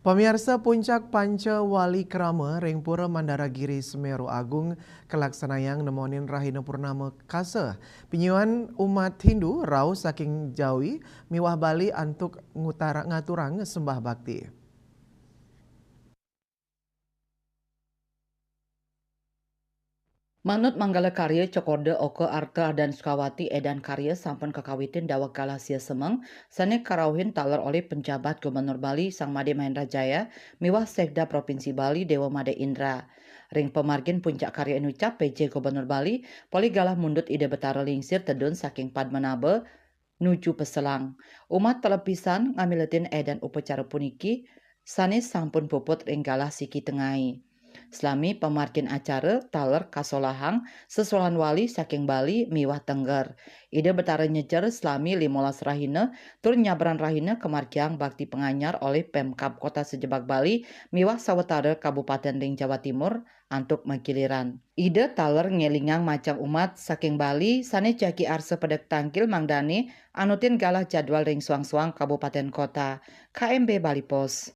Pemirsa Puncak Panca Wali Krama Ringpura Mandaragiri Semeru Agung kelaksanayang nemonin Rahina Purnama Kasa. Penyuan umat Hindu rau saking Jawi miwah Bali antuk ngaturang sembah bakti. Manut Manggala Karya Cokorde Oke Arta dan Sukawati Edan Karya sampun kekawitin dawak Galasia Semeng sane karawin taler oleh penjabat Gubernur Bali Sang Made Mahendra Jaya miwah Sekda Provinsi Bali Dewa Made Indra. Ring pemargin puncak karya nucap PJ Gubernur Bali poli galah mundut ide betara lingsir tedun saking Padmanaba nuju Peselang. Umat telepisan ngamiletin edan upacara puniki sanes sampun puput ring galah siki tengai. Selami pemargin acara taler kasolahang sesolan wali saking Bali miwah Tengger. Ide betara nyejer selami 15 rahina tur nyabran rahina kemargiang bakti penganyar oleh Pemkab Kota Sejebak Bali miwah sawetara Kabupaten Ring Jawa Timur antuk magiliran. Ide taler ngelingang macam umat saking Bali sane jaki arse pedek tangkil mangdane anutin galah jadwal ring suang-suang Kabupaten Kota KMB Bali Pos.